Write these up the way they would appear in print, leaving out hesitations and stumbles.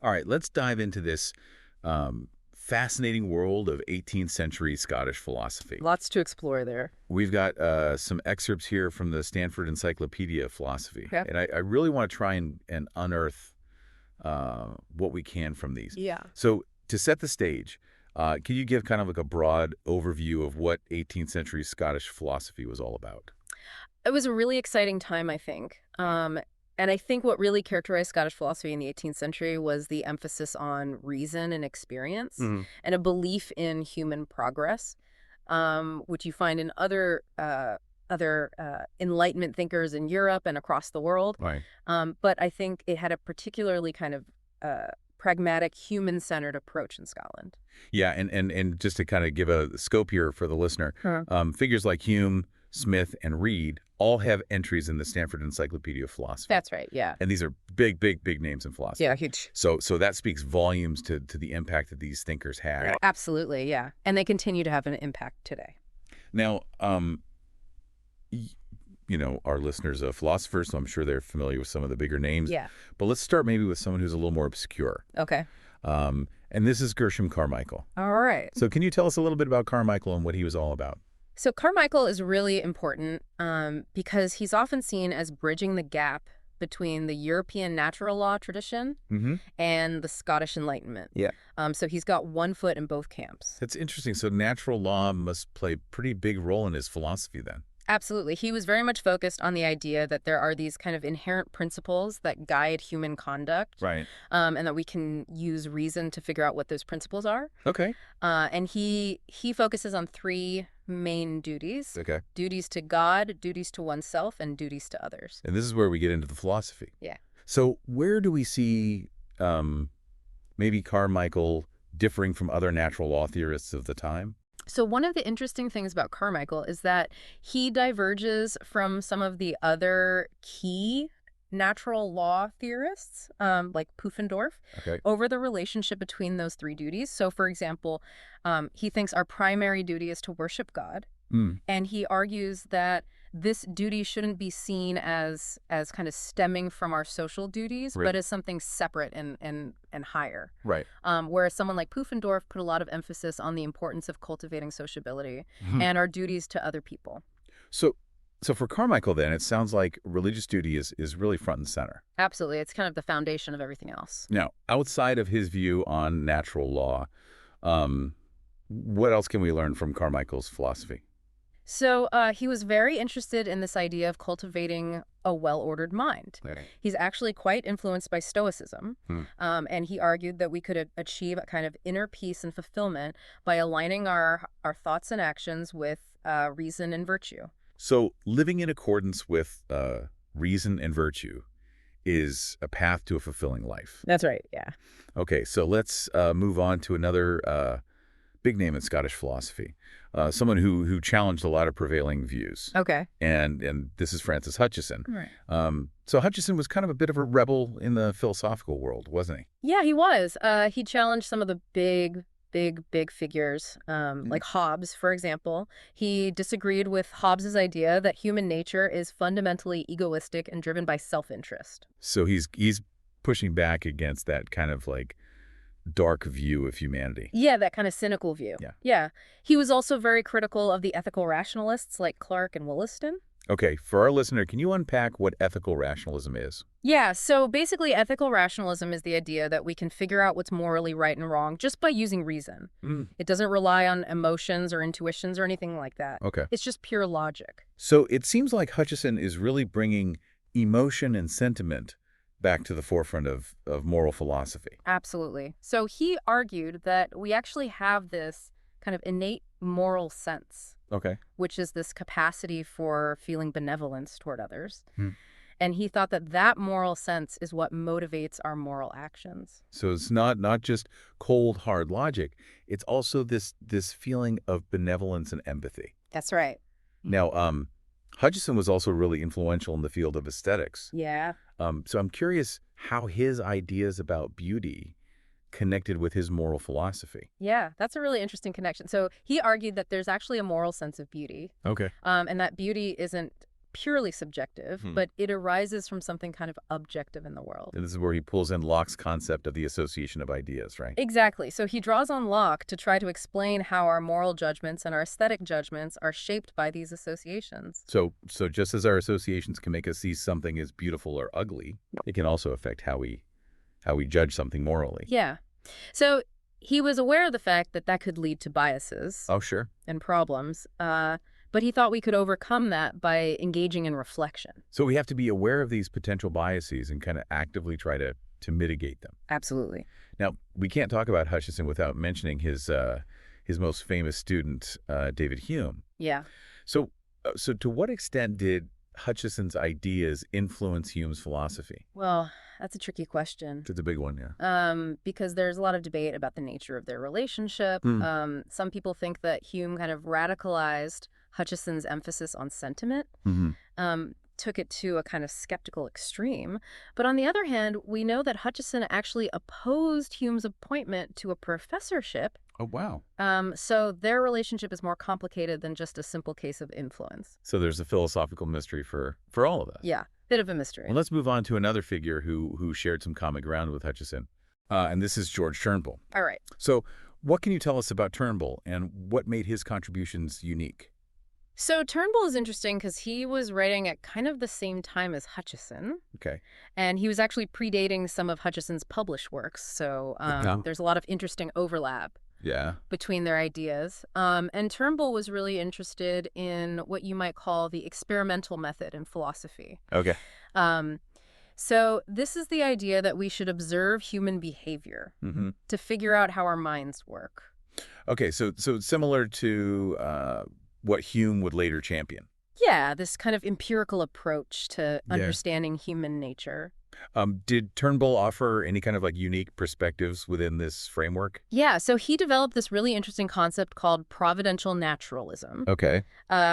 All right, let's dive into this fascinating world of 18th century Scottish philosophy. Lots to explore there. We've got some excerpts here from the Stanford Encyclopedia of Philosophy, Okay. and I really want to try and unearth what we can from these. Yeah. So to set the stage, can you give kind of like a broad overview of what 18th century Scottish philosophy was all about? It was a really exciting time, I think. And I think what really characterized Scottish philosophy in the 18th century was the emphasis on reason and experience Hmm. and a belief in human progress, which you find in other Enlightenment thinkers in Europe and across the world. Right. But I think it had a particularly kind of pragmatic, human-centered approach in Scotland. Yeah, and just to kind of give a scope here for the listener, Huh. figures like Hume, Smith, and Reed all have entries in the Stanford Encyclopedia of Philosophy. That's right. Yeah. And these are big, big, big names in philosophy. Yeah, huge. So that speaks volumes to the impact that these thinkers had. Absolutely, yeah. And they continue to have an impact today. Now, our listeners are philosophers, so I'm sure they're familiar with some of the bigger names. Yeah. But let's start maybe with someone who's a little more obscure. Okay. And this is Gershom Carmichael. All right. So can you tell us a little bit about Carmichael and what he was all about? So Carmichael is really important because he's often seen as bridging the gap between the European natural law tradition Mm-hmm. and the Scottish Enlightenment. Yeah. So he's got one foot in both camps. That's interesting. So natural law must play a pretty big role in his philosophy then. Absolutely. He was very much focused on the idea that there are these kind of inherent principles that guide human conduct, Right. and that we can use reason to figure out what those principles are. Okay. And he focuses on three main duties: Okay. duties to God, duties to oneself, and duties to others. And this is where we get into the philosophy. Yeah. So where do we see maybe Carmichael differing from other natural law theorists of the time? So one of the interesting things about Carmichael is that he diverges from some of the other key natural law theorists, like Pufendorf, Okay. over the relationship between those three duties. So, for example, he thinks our primary duty is to worship God, Mm. and he argues that this duty shouldn't be seen as kind of stemming from our social duties, Right. but as something separate and higher. Right. Whereas someone like Pufendorf put a lot of emphasis on the importance of cultivating sociability and our duties to other people. So for Carmichael then, it sounds like religious duty is really front and center. Absolutely. It's kind of the foundation of everything else. Now, outside of his view on natural law, what else can we learn from Carmichael's philosophy? So he was very interested in this idea of cultivating a well-ordered mind. He's actually quite influenced by Stoicism, and he argued that we could achieve a kind of inner peace and fulfillment by aligning our thoughts and actions with reason and virtue. So living in accordance with reason and virtue is a path to a fulfilling life. That's right, yeah. Okay, so let's move on to another big name in Scottish philosophy, someone who challenged a lot of prevailing views. Okay. And this is Francis Hutcheson. Right. So Hutcheson was kind of a bit of a rebel in the philosophical world, wasn't he? Yeah, he was. He challenged some of the big figures, like Hobbes, for example. He disagreed with Hobbes's idea that human nature is fundamentally egoistic and driven by self-interest. So he's pushing back against that kind of like dark view of humanity. Yeah, that kind of cynical view. Yeah. Yeah. He was also very critical of the ethical rationalists like Clarke and Wollaston. Okay, for our listener, can you unpack what ethical rationalism is? Yeah, so basically ethical rationalism is the idea that we can figure out what's morally right and wrong just by using reason. It doesn't rely on emotions or intuitions or anything like that. Okay. It's just pure logic. So it seems like Hutcheson is really bringing emotion and sentiment back to the forefront of moral philosophy. Absolutely. So he argued that we actually have this kind of innate moral sense, Okay. which is this capacity for feeling benevolence toward others. Hmm. And he thought that that moral sense is what motivates our moral actions. So it's not just cold, hard logic. It's also this feeling of benevolence and empathy. That's right. Now, Hutcheson was also really influential in the field of aesthetics. Yeah. So I'm curious how his ideas about beauty connected with his moral philosophy. Yeah, that's a really interesting connection. So he argued that there's actually a moral sense of beauty, Okay. and that beauty isn't purely subjective, but it arises from something kind of objective in the world. And this is where he pulls in Locke's concept of the association of ideas, right? Exactly. So he draws on Locke to try to explain how our moral judgments and our aesthetic judgments are shaped by these associations. So just as our associations can make us see something as beautiful or ugly, it can also affect how we judge something morally. Yeah. So he was aware of the fact that that could lead to biases Oh, sure. and problems, but he thought we could overcome that by engaging in reflection. So we have to be aware of these potential biases and kind of actively try to mitigate them. Absolutely. Now, we can't talk about Hutcheson without mentioning his most famous student, David Hume. Yeah. So to what extent did Hutcheson's ideas influence Hume's philosophy? Well, that's a tricky question. It's a big one, yeah. Because there's a lot of debate about the nature of their relationship. Some people think that Hume kind of radicalized Hutcheson's emphasis on sentiment, took it to a kind of skeptical extreme. But on the other hand, we know that Hutcheson actually opposed Hume's appointment to a professorship. Oh, wow. So their relationship is more complicated than just a simple case of influence. So there's a philosophical mystery for all of us. Yeah, bit of a mystery. Well, let's move on to another figure who shared some common ground with Hutcheson, and this is George Turnbull. All right. So what can you tell us about Turnbull and what made his contributions unique? So Turnbull is interesting because he was writing at kind of the same time as Hutcheson. Okay. And he was actually predating some of Hutcheson's published works. So there's a lot of interesting overlap between their ideas. And Turnbull was really interested in what you might call the experimental method in philosophy. Okay. So this is the idea that we should observe human behavior to figure out how our minds work. Okay, so similar to what Hume would later champion. Yeah, this kind of empirical approach to understanding human nature. Did Turnbull offer any kind of unique perspectives within this framework? Yeah, so he developed this really interesting concept called providential naturalism. Okay.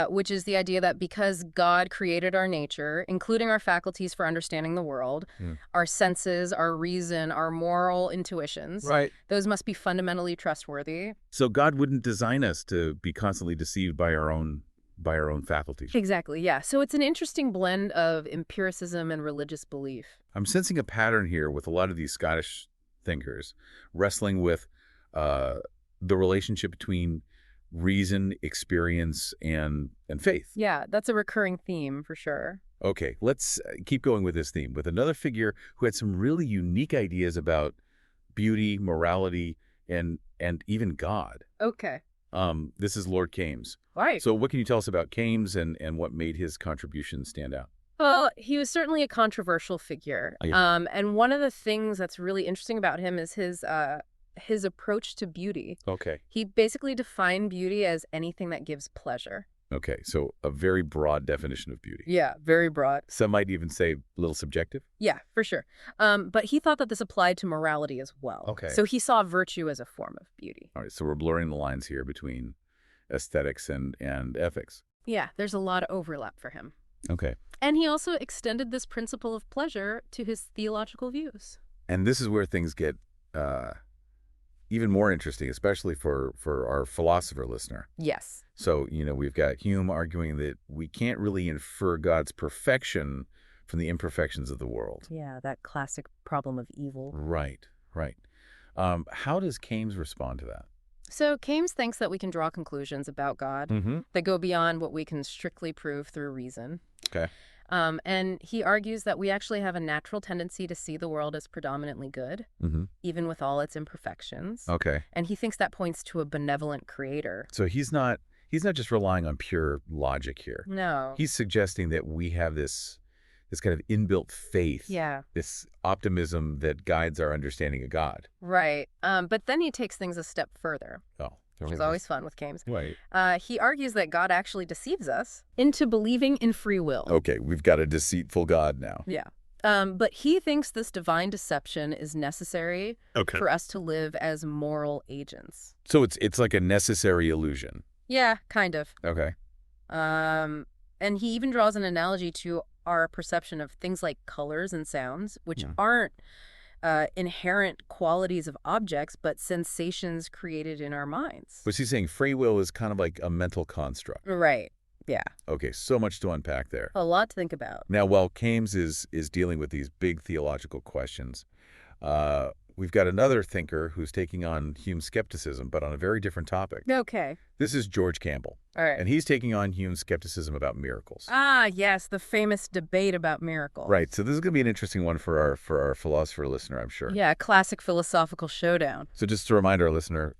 Which is the idea that because God created our nature, including our faculties for understanding the world, our senses, our reason, our moral intuitions, those must be fundamentally trustworthy. So God wouldn't design us to be constantly deceived by our own faculties. Exactly, yeah. So it's an interesting blend of empiricism and religious belief. I'm sensing a pattern here with a lot of these Scottish thinkers wrestling with the relationship between reason, experience, and faith. Yeah, that's a recurring theme for sure. Okay, let's keep going with this theme with another figure who had some really unique ideas about beauty, morality, and even God. Okay. This is Lord Kames. Right. So what can you tell us about Kames and what made his contributions stand out? Well, he was certainly a controversial figure. And one of the things that's really interesting about him is his approach to beauty. Okay. He basically defined beauty as anything that gives pleasure. Okay, so a very broad definition of beauty. Yeah, very broad. Some might even say a little subjective. Yeah, for sure. But he thought that this applied to morality as well. Okay. So he saw virtue as a form of beauty. All right, so we're blurring the lines here between aesthetics and ethics. Yeah, there's a lot of overlap for him. Okay. And he also extended this principle of pleasure to his theological views. And this is where things get even more interesting, especially for our philosopher listener. Yes. So, we've got Hume arguing that we can't really infer God's perfection from the imperfections of the world. Yeah, that classic problem of evil. Right. How does Kames respond to that? So Kames thinks that we can draw conclusions about God that go beyond what we can strictly prove through reason. Okay. And he argues that we actually have a natural tendency to see the world as predominantly good, even with all its imperfections. Okay. And he thinks that points to a benevolent creator. So he's not just relying on pure logic here. No. He's suggesting that we have this kind of inbuilt faith, this optimism that guides our understanding of God. Right. But then he takes things a step further. Oh. Which is always fun with Kames. Right. He argues that God actually deceives us into believing in free will. Okay, we've got a deceitful God now. Yeah. But he thinks this divine deception is necessary for us to live as moral agents. So it's like a necessary illusion. Yeah, kind of. Okay. And he even draws an analogy to our perception of things like colors and sounds, which aren't inherent qualities of objects, but sensations created in our minds. Was he saying free will is kind of like a mental construct? Right. Yeah. Okay, so much to unpack there. A lot to think about. Now, while Kames is dealing with these big theological questions, we've got another thinker who's taking on Hume's skepticism, but on a very different topic. Okay. This is George Campbell. All right. And he's taking on Hume's skepticism about miracles. Ah, yes, the famous debate about miracles. Right. So this is going to be an interesting one for our philosopher listener, I'm sure. Yeah, classic philosophical showdown. So just to remind our listener,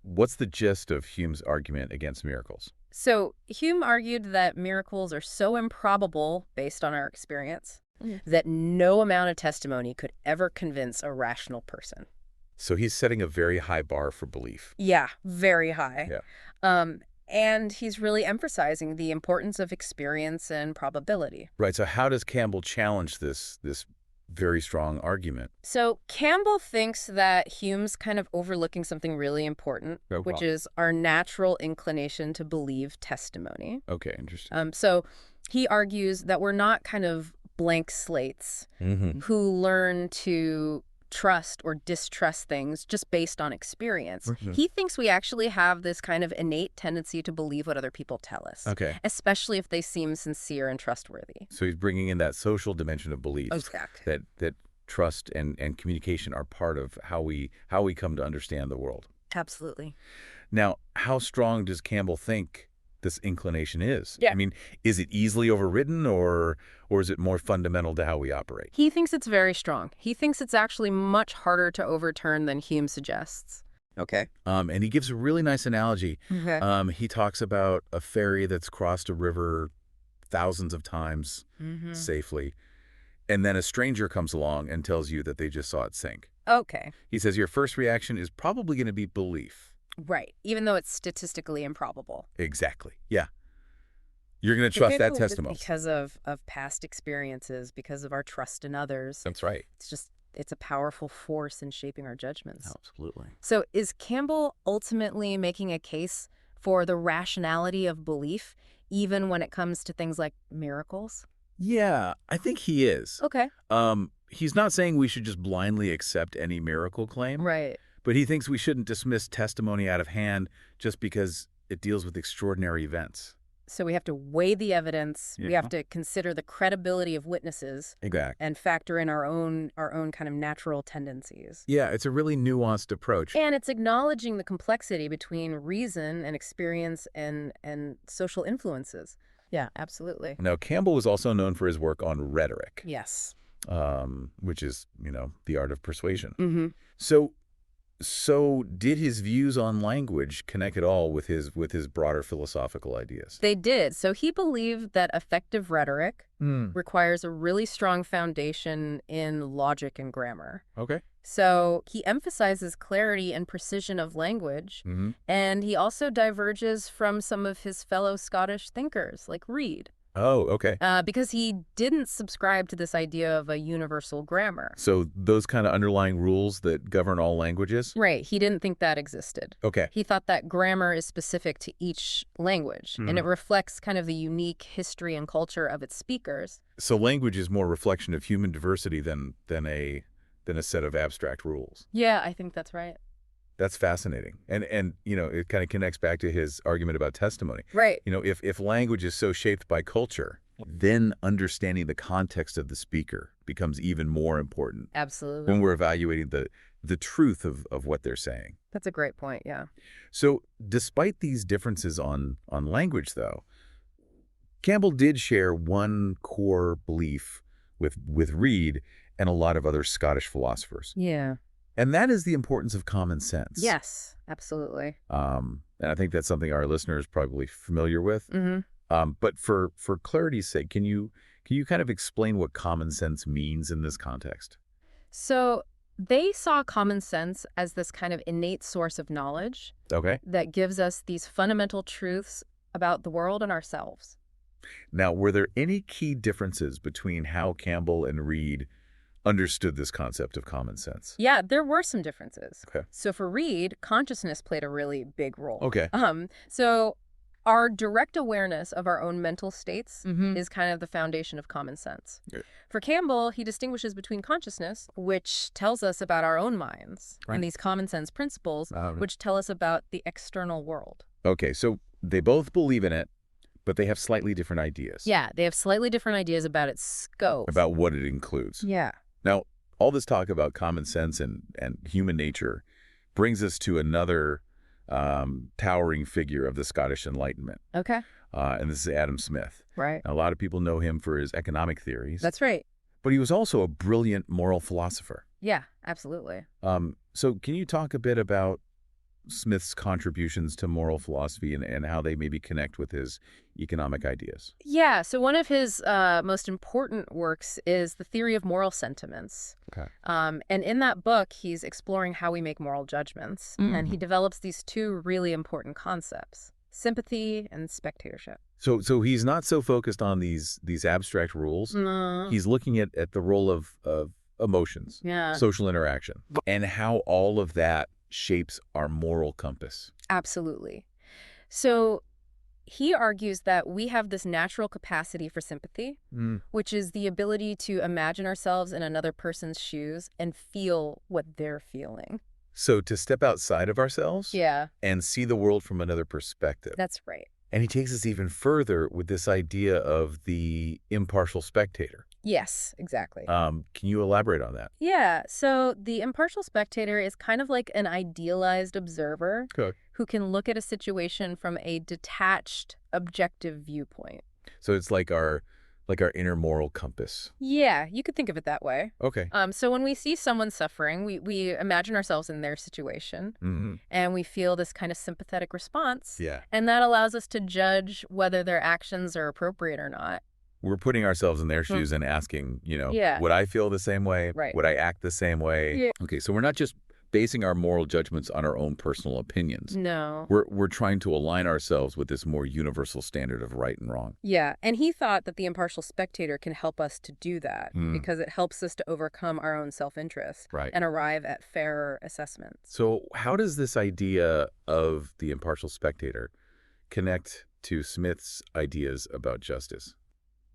what's the gist of Hume's argument against miracles? So Hume argued that miracles are so improbable based on our experience that no amount of testimony could ever convince a rational person. So he's setting a very high bar for belief. Yeah, very high. Yeah. And he's really emphasizing the importance of experience and probability. Right. So how does Campbell challenge this very strong argument? So Campbell thinks that Hume's kind of overlooking something really important, which is our natural inclination to believe testimony. Okay, interesting. So he argues that we're not kind of blank slates who learn to trust or distrust things just based on experience. He thinks we actually have this kind of innate tendency to believe what other people tell us, Okay. especially if they seem sincere and trustworthy. So he's bringing in that social dimension of belief. Exactly. That trust and communication are part of how we come to understand the world. Absolutely. Now, how strong does Campbell think this inclination is? Yeah. I mean, is it easily overridden or is it more fundamental to how we operate? He thinks it's very strong. He thinks it's actually much harder to overturn than Hume suggests. Okay. And he gives a really nice analogy. Okay. He talks about a ferry that's crossed a river thousands of times safely, and then a stranger comes along and tells you that they just saw it sink. Okay. He says your first reaction is probably going to be belief. Right. Even though it's statistically improbable. Exactly. Yeah. You're going to trust that testimony. Because of past experiences, because of our trust in others. That's right. It's a powerful force in shaping our judgments. Absolutely. So is Campbell ultimately making a case for the rationality of belief, even when it comes to things like miracles? Yeah, I think he is. Okay. He's not saying we should just blindly accept any miracle claim. Right. But he thinks we shouldn't dismiss testimony out of hand just because it deals with extraordinary events. So we have to weigh the evidence. We have to consider the credibility of witnesses. Exactly. And factor in our own kind of natural tendencies. Yeah, it's a really nuanced approach. And it's acknowledging the complexity between reason and experience and social influences. Yeah, absolutely. Now, Campbell was also known for his work on rhetoric. Yes. Which is, the art of persuasion. Mm-hmm. So did his views on language connect at all with his broader philosophical ideas? They did. So he believed that effective rhetoric requires a really strong foundation in logic and grammar. Okay. So he emphasizes clarity and precision of language, and he also diverges from some of his fellow Scottish thinkers, like Reid. Oh, okay. Because he didn't subscribe to this idea of a universal grammar. So those kind of underlying rules that govern all languages? Right. He didn't think that existed. Okay. He thought that grammar is specific to each language, and it reflects kind of the unique history and culture of its speakers. So language is more a reflection of human diversity than a set of abstract rules. Yeah, I think that's right. That's fascinating. And it kind of connects back to his argument about testimony. Right. If language is so shaped by culture, then understanding the context of the speaker becomes even more important. Absolutely. When we're evaluating the truth of what they're saying. That's a great point, yeah. So despite these differences on language, though, Campbell did share one core belief with Reid and a lot of other Scottish philosophers. Yeah. And that is the importance of common sense. Yes, absolutely. And I think that's something our listeners are probably familiar with. But for clarity's sake, can you kind of explain what common sense means in this context? So they saw common sense as this kind of innate source of knowledge that gives us these fundamental truths about the world and ourselves. Now, were there any key differences between how Campbell and Reid understood this concept of common sense? Yeah, there were some differences. Okay. So for Reid, consciousness played a really big role. Okay. So our direct awareness of our own mental states is kind of the foundation of common sense. Yeah. For Campbell, he distinguishes between consciousness, which tells us about our own minds, and these common sense principles, which tell us about the external world. Okay, so they both believe in it, But they have slightly different ideas. Yeah, they have slightly different ideas about its scope. About what it includes. Yeah. Now, all this talk about common sense and human nature brings us to another towering figure of the Scottish Enlightenment. Okay. And this is Adam Smith. Right. Now, a lot of people know him for his economic theories. That's right. But he was also a brilliant moral philosopher. Yeah, absolutely. So can you talk a bit about Smith's contributions to moral philosophy and how they maybe connect with his economic ideas? Yeah, so one of his most important works is The Theory of Moral Sentiments. Okay. And in that book, he's exploring how we make moral judgments. And he develops these two really important concepts, sympathy and spectatorship. So he's not so focused on these abstract rules. No. He's looking at the role of emotions, Yeah. social interaction, and how all of that shapes our moral compass. Absolutely. So he argues that we have this natural capacity for sympathy, which is the ability to imagine ourselves in another person's shoes and feel what they're feeling. So to step outside of ourselves Yeah, and see the world from another perspective. that's right. And he takes us even further with this idea of the impartial spectator. Yes, exactly. Can you elaborate on that? Yeah, so the impartial spectator is kind of like an idealized observer Okay. who can look at a situation from a detached, objective viewpoint. So it's like our inner moral compass. Yeah, you could think of it that way. Okay. So when we see someone suffering, we imagine ourselves in their situation, Mm-hmm. and we feel this kind of sympathetic response. Yeah. And that allows us to judge whether their actions are appropriate or not. We're putting ourselves in their shoes and asking, Yeah. would I feel the same way? Right. Would I act the same way? Yeah. Okay, so we're not just basing our moral judgments on our own personal opinions. No. We're trying to align ourselves with this more universal standard of right and wrong. Yeah, and he thought that the impartial spectator can help us to do that because it helps us to overcome our own self-interest Right. and arrive at fairer assessments. So how does this idea of the impartial spectator connect to Smith's ideas about justice?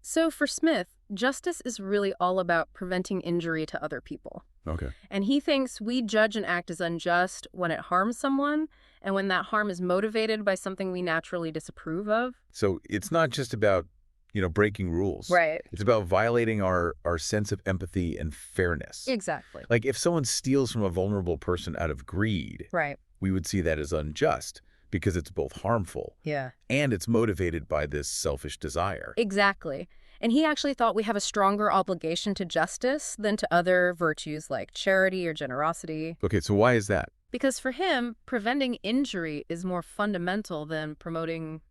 So for Smith, justice is really all about preventing injury to other people. Okay. And he thinks we judge an act as unjust when it harms someone and when that harm is motivated by something we naturally disapprove of. So it's not just about, breaking rules. Right. It's about violating our sense of empathy and fairness. Exactly. Like if someone steals from a vulnerable person out of greed, Right. we would see that as unjust because it's both harmful Yeah. and it's motivated by this selfish desire. Exactly. And he actually thought we have a stronger obligation to justice than to other virtues like charity or generosity. Okay, so why is that? Because for him, preventing injury is more fundamental than promoting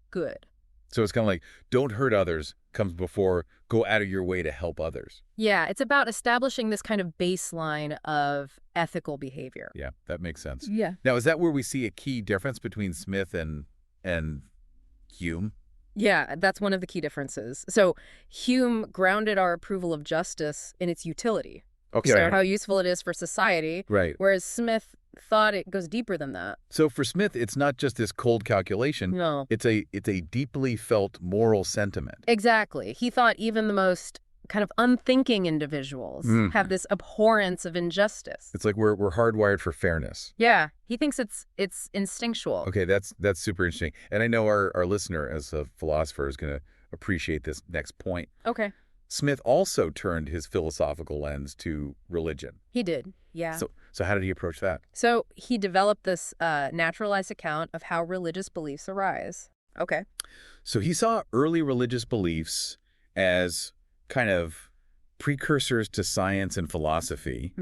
good. So it's kind of like, don't hurt others comes before go out of your way to help others. Yeah, it's about establishing this kind of baseline of ethical behavior. Yeah, that makes sense. Yeah. Now, is that where we see a key difference between Smith and Hume? Yeah, that's one of the key differences. So Hume grounded our approval of justice in its utility. Okay. So how useful it is for society. Right. Whereas Smith thought it goes deeper than that. So for Smith, it's not just this cold calculation. No. It's a deeply felt moral sentiment. Exactly. He thought even the most kind of unthinking individuals have this abhorrence of injustice. It's like we're hardwired for fairness. Yeah, he thinks it's instinctual. Okay, that's super interesting. And I know our listener, as a philosopher, is going to appreciate this next point. Okay. Smith also turned his philosophical lens to religion. He did, yeah. So how did he approach that? So he developed this naturalized account of how religious beliefs arise. Okay. So he saw early religious beliefs as kind of precursors to science and philosophy,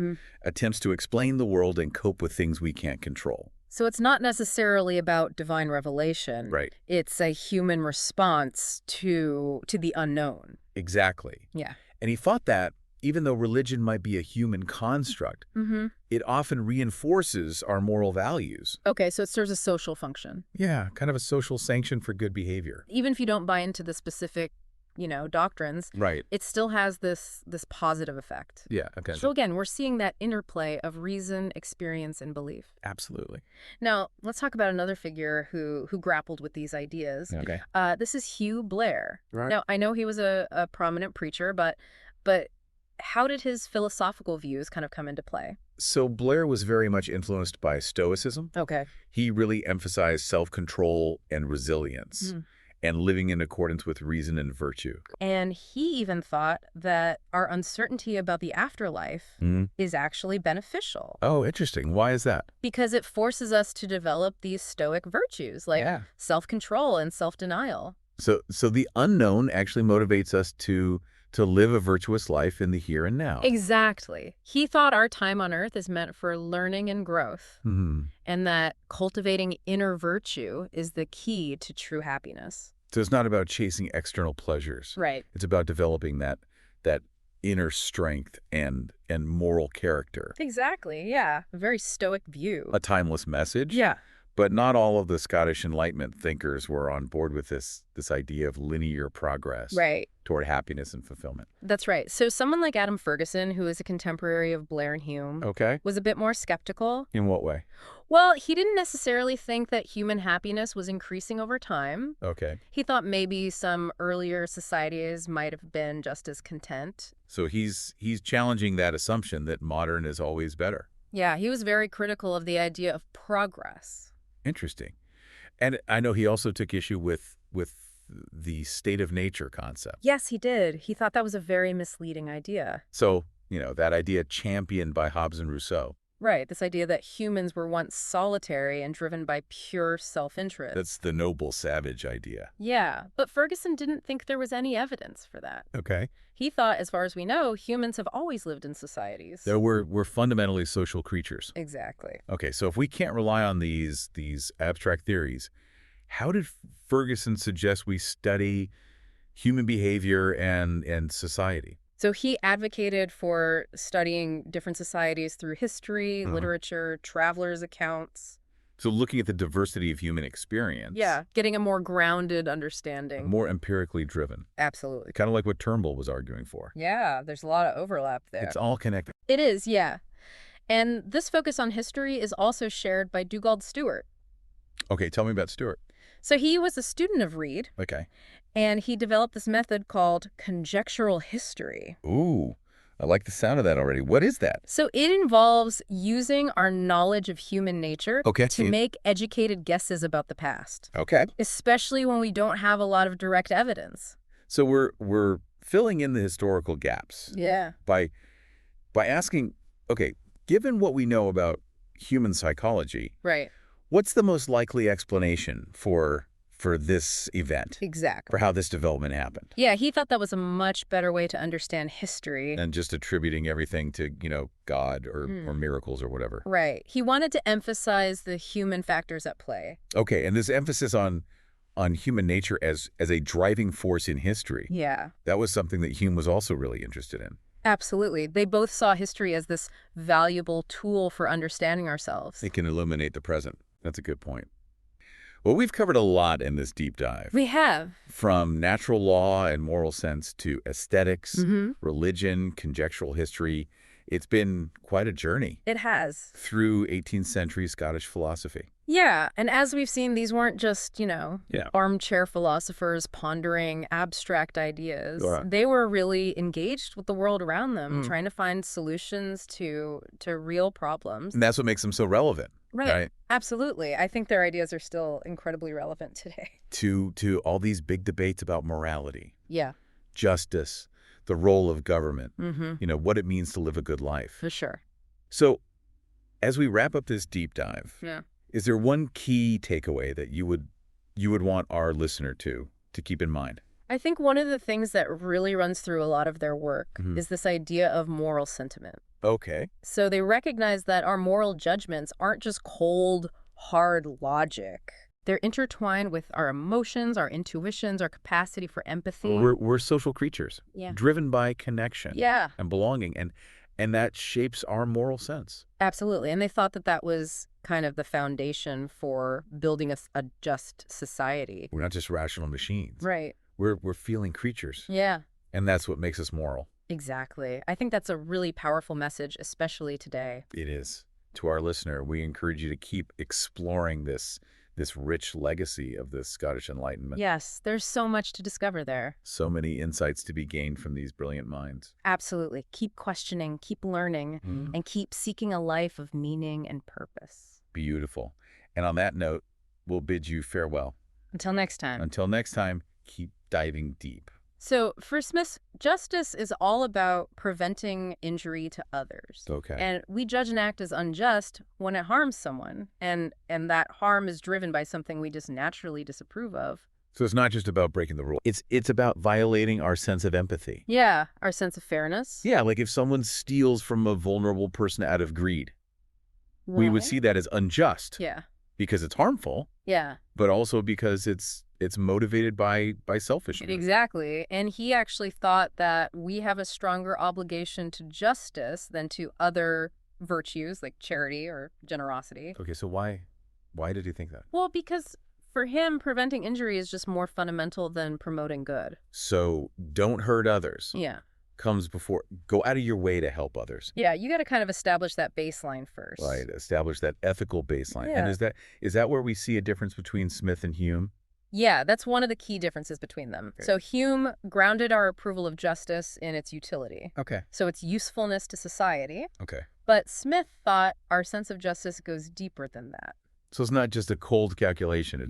attempts to explain the world and cope with things we can't control. So it's not necessarily about divine revelation. Right. It's a human response to the unknown. Exactly. Yeah. And he thought that even though religion might be a human construct, it often reinforces our moral values. Okay, so it serves a social function. Yeah, kind of a social sanction for good behavior. Even if you don't buy into the specific, doctrines, Right. it still has this positive effect. Yeah, okay. So again, we're seeing that interplay of reason, experience, and belief. Absolutely. Now, let's talk about another figure who grappled with these ideas. Okay. This is Hugh Blair. Right. Now, I know he was a prominent preacher, but how did his philosophical views kind of come into play? So Blair was very much influenced by Stoicism. Okay. He really emphasized self-control and resilience. and living in accordance with reason and virtue. And he even thought that our uncertainty about the afterlife is actually beneficial. Oh, interesting. Why is that? Because it forces us to develop these stoic virtues like self-control and self-denial. So the unknown actually motivates us to live a virtuous life in the here and now. Exactly. He thought our time on Earth is meant for learning and growth, and that cultivating inner virtue is the key to true happiness. So it's not about chasing external pleasures. Right. It's about developing that inner strength and moral character. Exactly, yeah. A very stoic view. A timeless message. Yeah. But not all of the Scottish Enlightenment thinkers were on board with this idea of linear progress toward happiness and fulfillment. That's right. So someone like Adam Ferguson, who is a contemporary of Blair and Hume, was a bit more skeptical. In what way? Well, he didn't necessarily think that human happiness was increasing over time. Okay. He thought maybe some earlier societies might have been just as content. So he's challenging that assumption that modern is always better. Yeah, he was very critical of the idea of progress. Interesting. And I know he also took issue with the state of nature concept. Yes, he did. He thought that was a very misleading idea. So, that idea championed by Hobbes and Rousseau. Right, this idea that humans were once solitary and driven by pure self-interest. That's the noble savage idea. Yeah, but Ferguson didn't think there was any evidence for that. Okay. He thought, as far as we know, humans have always lived in societies. So we're fundamentally social creatures. Exactly. Okay, so if we can't rely on these abstract theories, how did Ferguson suggest we study human behavior and society? So he advocated for studying different societies through history, literature, travelers' accounts. So looking at the diversity of human experience. Yeah, getting a more grounded understanding. More empirically driven. Absolutely. Kind of like what Turnbull was arguing for. Yeah, there's a lot of overlap there. It's all connected. It is, yeah. And this focus on history is also shared by Dugald Stewart. Okay, tell me about Stewart. So he was a student of Reid. Okay. And he developed this method called conjectural history. Ooh, I like the sound of that already. What is that? So it involves using our knowledge of human nature to make educated guesses about the past. Okay. Especially when we don't have a lot of direct evidence. So we're filling in the historical gaps. Yeah. By asking, okay, given what we know about human psychology, right, what's the most likely explanation for this event? Exactly. For how this development happened? Yeah, he thought that was a much better way to understand history. Than just attributing everything to, God or miracles or whatever. Right. He wanted to emphasize the human factors at play. Okay, and this emphasis on human nature as a driving force in history. Yeah. That was something that Hume was also really interested in. Absolutely. They both saw history as this valuable tool for understanding ourselves. It can illuminate the present. That's a good point. Well, we've covered a lot in this deep dive. We have. From natural law and moral sense to aesthetics, religion, conjectural history. It's been quite a journey. It has. Through 18th century Scottish philosophy. Yeah, and as we've seen, these weren't just, armchair philosophers pondering abstract ideas. They were really engaged with the world around them, trying to find solutions to real problems. And that's what makes them so relevant. Right. Absolutely. I think their ideas are still incredibly relevant today. To all these big debates about morality. Yeah. Justice, the role of government, what it means to live a good life. For sure. So as we wrap up this deep dive, is there one key takeaway that you would want our listener to keep in mind? I think one of the things that really runs through a lot of their work is this idea of moral sentiment. Okay. So they recognize that our moral judgments aren't just cold, hard logic. They're intertwined with our emotions, our intuitions, our capacity for empathy. We're social creatures, driven by connection and belonging, and that shapes our moral sense. Absolutely. And they thought that was kind of the foundation for building a just society. We're not just rational machines. Right. We're feeling creatures. Yeah. And that's what makes us moral. Exactly. I think that's a really powerful message, especially today. It is. To our listener, we encourage you to keep exploring this rich legacy of the Scottish Enlightenment. Yes, there's so much to discover there. So many insights to be gained from these brilliant minds. Absolutely. Keep questioning, keep learning, and keep seeking a life of meaning and purpose. Beautiful. And on that note, we'll bid you farewell. Until next time. Until next time, keep diving deep. So for Smith, justice is all about preventing injury to others. Okay. And we judge an act as unjust when it harms someone, and that harm is driven by something we just naturally disapprove of. So it's not just about breaking the rule. It's about violating our sense of empathy. Yeah, our sense of fairness. Yeah, like if someone steals from a vulnerable person out of greed, we would see that as unjust. Yeah. Because it's harmful. Yeah. But also because it's motivated by selfishness. Exactly. And he actually thought that we have a stronger obligation to justice than to other virtues like charity or generosity. Okay, so why did he think that? Well, because for him, preventing injury is just more fundamental than promoting good. So don't hurt others. Yeah. Comes before, go out of your way to help others. Yeah, you got to kind of establish that baseline first. Right, establish that ethical baseline. Yeah. And is that where we see a difference between Smith and Hume? Yeah, that's one of the key differences between them. Okay. So Hume grounded our approval of justice in its utility. Okay. So its usefulness to society. Okay. But Smith thought our sense of justice goes deeper than that. So it's not just a cold calculation.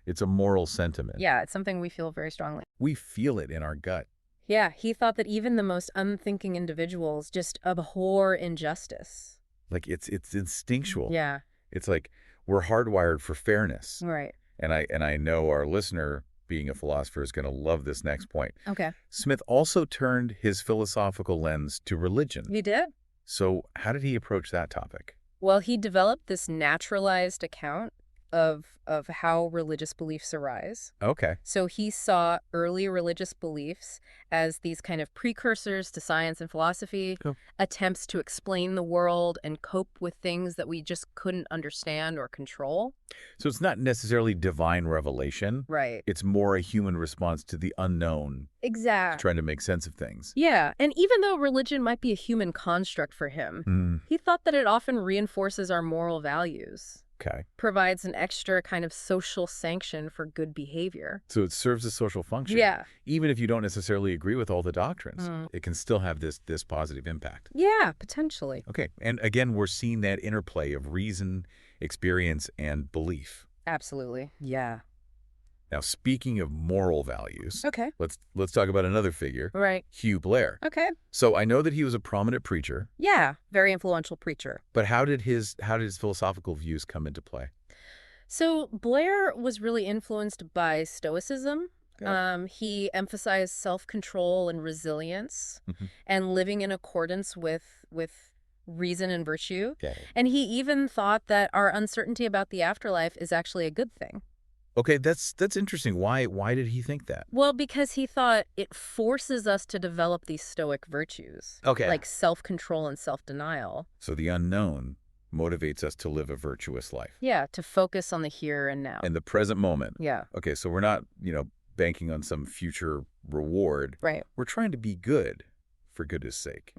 It's a moral sentiment. Yeah, it's something we feel very strongly. We feel it in our gut. Yeah, he thought that even the most unthinking individuals just abhor injustice. Like it's instinctual. Yeah. It's like we're hardwired for fairness. Right. And I know our listener, being a philosopher, is going to love this next point. Okay. Smith also turned his philosophical lens to religion. He did? So how did he approach that topic? Well, he developed this naturalized account of how religious beliefs arise. Okay. So he saw early religious beliefs as these kind of precursors to science and philosophy, Cool. attempts to explain the world and cope with things that we just couldn't understand or control. So it's not necessarily divine revelation. Right. It's more a human response to the unknown, Exactly. trying to make sense of things. Yeah, and even though religion might be a human construct for him, he thought that it often reinforces our moral values. Okay. Provides an extra kind of social sanction for good behavior. So it serves a social function. Yeah. Even if you don't necessarily agree with all the doctrines, it can still have this positive impact. Yeah, potentially. Okay. And again, we're seeing that interplay of reason, experience, and belief. Absolutely. Yeah. Now, speaking of moral values, Okay. let's talk about another figure, Right. Hugh Blair. Okay. So I know that he was a prominent preacher, Yeah, very influential preacher. but how did his philosophical views come into play? So Blair was really influenced by Stoicism. Yeah. He emphasized self-control and resilience and living in accordance with reason and virtue. Okay. And he even thought that our uncertainty about the afterlife is actually a good thing. Okay, that's interesting. Why did he think that? Well, because he thought it forces us to develop these stoic virtues. Okay. Like self-control and self-denial. So the unknown motivates us to live a virtuous life. Yeah, to focus on the here and now. In the present moment. Yeah. Okay, so we're not, banking on some future reward. Right. We're trying to be good for goodness sake.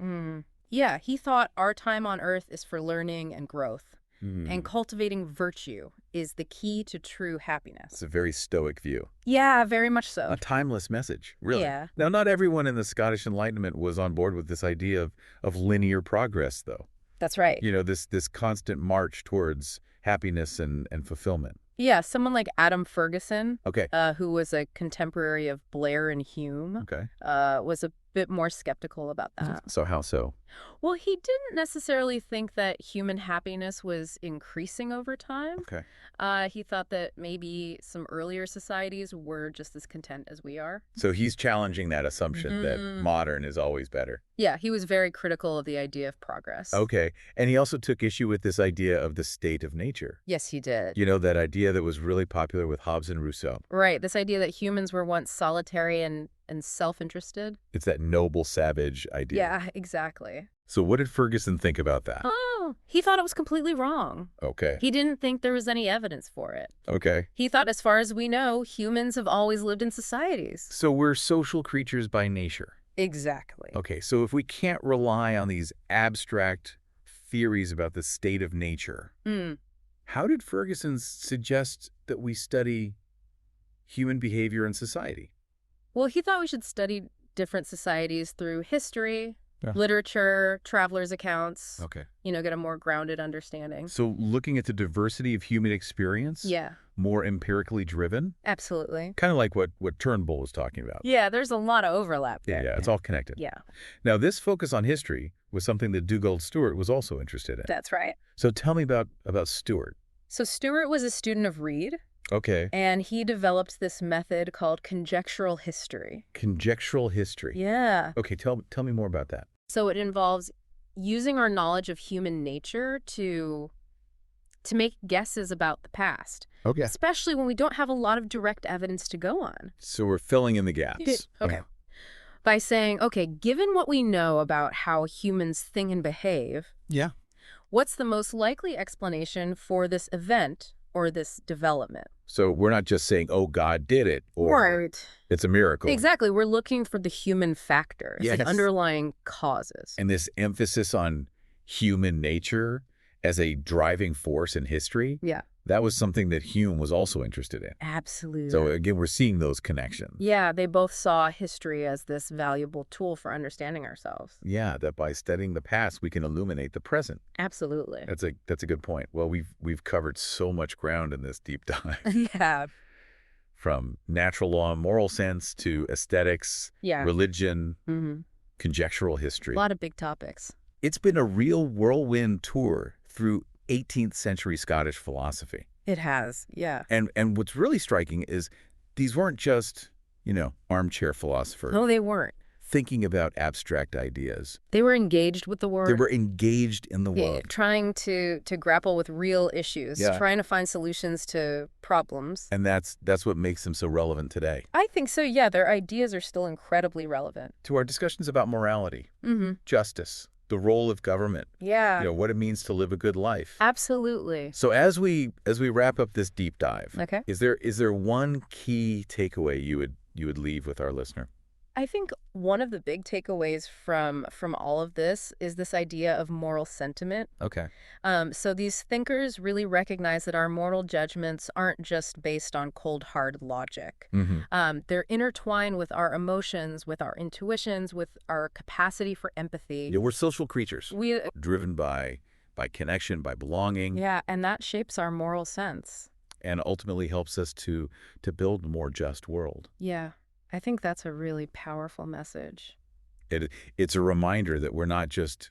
Yeah, he thought our time on earth is for learning and growth. And cultivating virtue is the key to true happiness. It's a very stoic view. Yeah, very much so. A timeless message, really. Yeah. Now, not everyone in the Scottish Enlightenment was on board with this idea of linear progress, though. That's right. This constant march towards happiness and fulfillment. Yeah, someone like Adam Ferguson, Okay. who was a contemporary of Blair and Hume, Okay. was a bit more skeptical about that. So how so? Well, he didn't necessarily think that human happiness was increasing over time. Okay. He thought that maybe some earlier societies were just as content as we are. So he's challenging that assumption that modern is always better. Yeah, he was very critical of the idea of progress. Okay. And he also took issue with this idea of the state of nature. Yes, he did. That idea that was really popular with Hobbes and Rousseau. Right, this idea that humans were once solitary and self-interested. It's that noble savage idea. Yeah, exactly. So what did Ferguson think about that? Oh, he thought it was completely wrong. Okay. He didn't think there was any evidence for it. Okay. He thought, as far as we know, humans have always lived in societies. So we're social creatures by nature. Exactly. Okay, so if we can't rely on these abstract theories about the state of nature, how did Ferguson suggest that we study human behavior and society? Well, he thought we should study different societies through history, literature, travelers' accounts. Okay. Get a more grounded understanding. So looking at the diversity of human experience? Yeah. more empirically driven? Absolutely. Kind of like what Turnbull was talking about. Yeah, there's a lot of overlap there. Yeah, it's all connected. Yeah, Now, this focus on history was something that Dugald Stewart was also interested in. that's right. So tell me about Stewart. So Stewart was a student of Reid, Okay. and he developed this method called conjectural history. Conjectural history. Yeah. Okay, tell me more about that. So it involves using our knowledge of human nature to make guesses about the past, Okay. especially when we don't have a lot of direct evidence to go on. So we're filling in the gaps. Okay. By saying, okay, given what we know about how humans think and behave, Yeah. what's the most likely explanation for this event or this development? So we're not just saying, oh, God did it, or it's a miracle. Exactly. We're looking for the human factors, Yes. like underlying causes. And this emphasis on human nature as a driving force in history, Yeah. that was something that Hume was also interested in. Absolutely. So again, we're seeing those connections. Yeah, they both saw history as this valuable tool for understanding ourselves. Yeah, that by studying the past, we can illuminate the present. Absolutely. That's a good point. Well, we've covered so much ground in this deep dive, Yeah. from natural law and moral sense to aesthetics, Yeah. religion, Mm-hmm. conjectural history. A lot of big topics. It's been a real whirlwind tour through 18th century Scottish philosophy. It has. Yeah. And what's really striking is these weren't just, armchair philosophers No, they weren't. thinking about abstract ideas. They were engaged with the They world. were engaged in the world. Trying to grapple with real issues, Yeah. trying to find solutions to problems. And that's what makes them so relevant today. I think so, yeah. Their ideas are still incredibly relevant. To our discussions about morality, Mm-hmm. justice, the role of government, Yeah. what it means to live a good life. Absolutely. So as we wrap up this deep dive, Okay. is there one key takeaway you would leave with our listener? I think one of the big takeaways from all of this is this idea of moral sentiment. Okay. So these thinkers really recognize that our moral judgments aren't just based on cold, hard logic. Mm-hmm. They're intertwined with our emotions, with our intuitions, with our capacity for empathy. Yeah, we're social creatures, We, driven by connection, by belonging, yeah, and that shapes our moral sense. and ultimately helps us to build a more just world. Yeah, I think that's a really powerful message. It's a reminder that we're not just,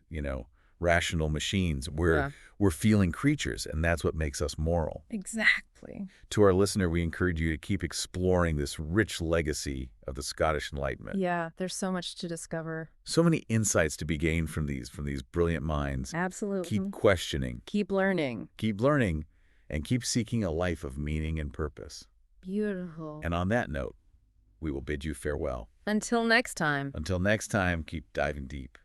rational machines. We're feeling creatures, and that's what makes us moral. Exactly. To our listener, we encourage you to keep exploring this rich legacy of the Scottish Enlightenment. Yeah, there's so much to discover. So many insights to be gained from these brilliant minds. Absolutely. Keep questioning, Keep learning. keep learning, and keep seeking a life of meaning and purpose. Beautiful. And on that note, we will bid you farewell. Until next time. Until next time, keep diving deep.